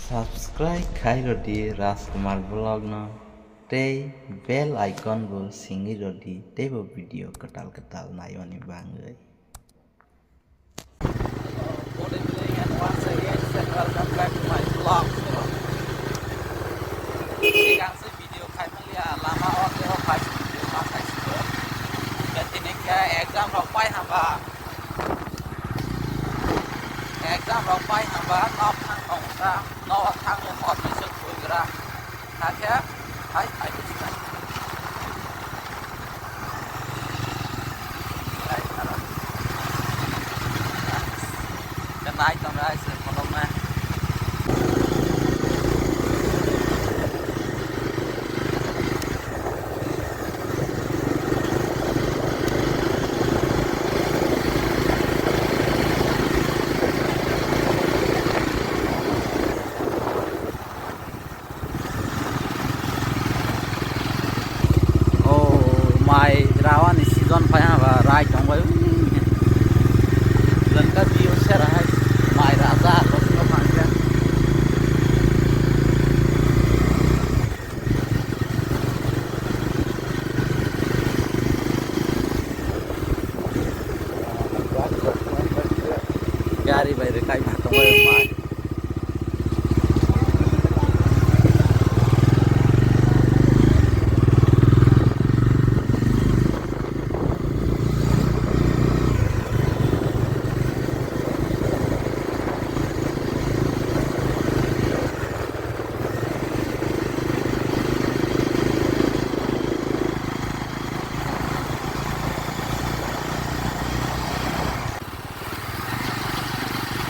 Subscribe Khairodi Rajkumar Vlog no tei bell icon bo singi rodi tebo video ketal nayoni bangai. Good evening and once again welcome back to my vlog. Sekarang saya video kayak melia lama orang yang pas video pakai sebab dan ini kayak exam rampai hamba nop thang ongsa nop thang yang hot mesut kuigra hakya hai bisa dan naik tong rai se kolom na mai rawan ni season pa ya ba rai tong bai dan ka view share hai mai raja los ko manja gari bai re kai tong bai mai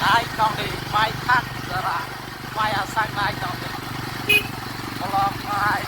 ai trong thì mai thắt ra mai sang mai trong thì kalau mai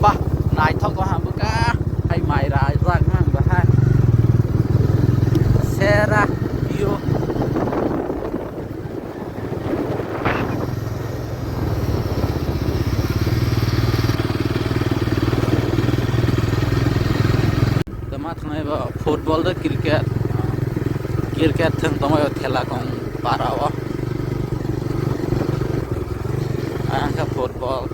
bah naik thok ko ham ka hai mai ra rang mang ba ha sera view tama thang ba football da cricket thang tama thela kong parawa angka football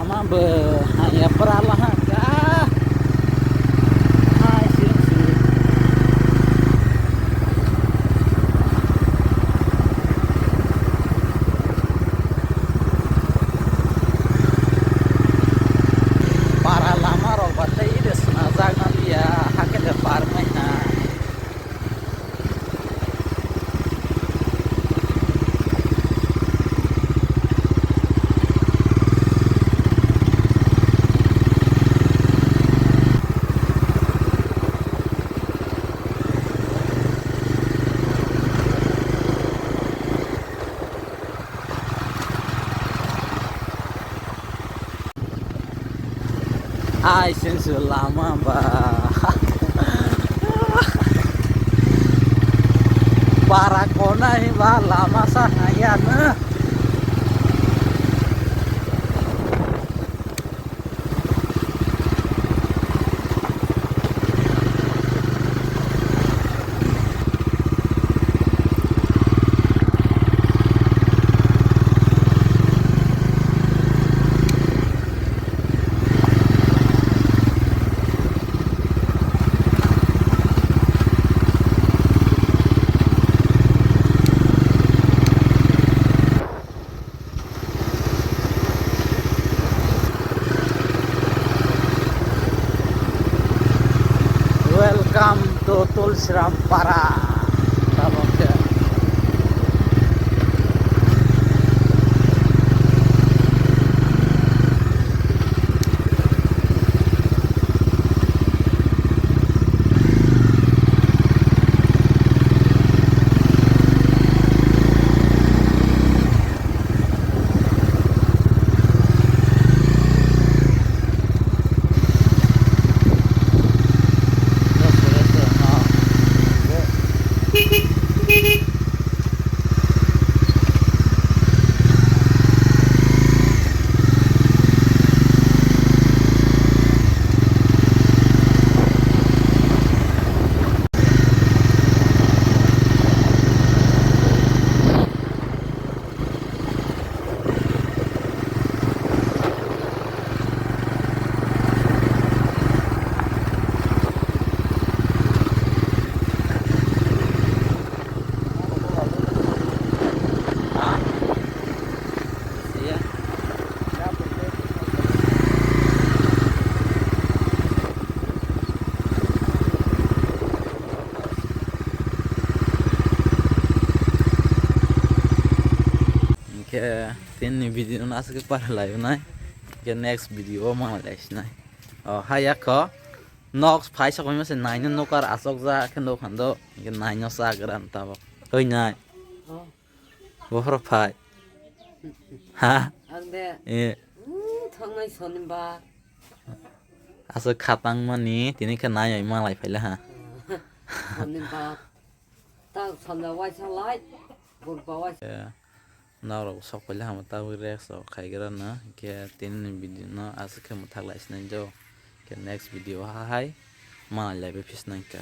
lama hanya peralahan kah hai sih para lama rok batai des nazak nanti ya haket de farmai na ai sensu lama ba para kona hi ba lama sa ngayan na welcome to Tulsiram Para tabok ya ke tin video na aske para layo nai ke next video ma lais nai haya ko nox phai sa ko ma se nai no kar asok za khendo khando ke nai no sa gran ta bok hoi nai bo hro phai ha angde e thongai sonimba asa khatang mani tini ke nai ma lai phai la ha sonimba ta sonda wai sa lai burba wai na ro sok phai la ha ta wi rex so khai gra na ke tin video no asa ke ma thak lais nai jo ke next video ha hai ma lai be phis nai ka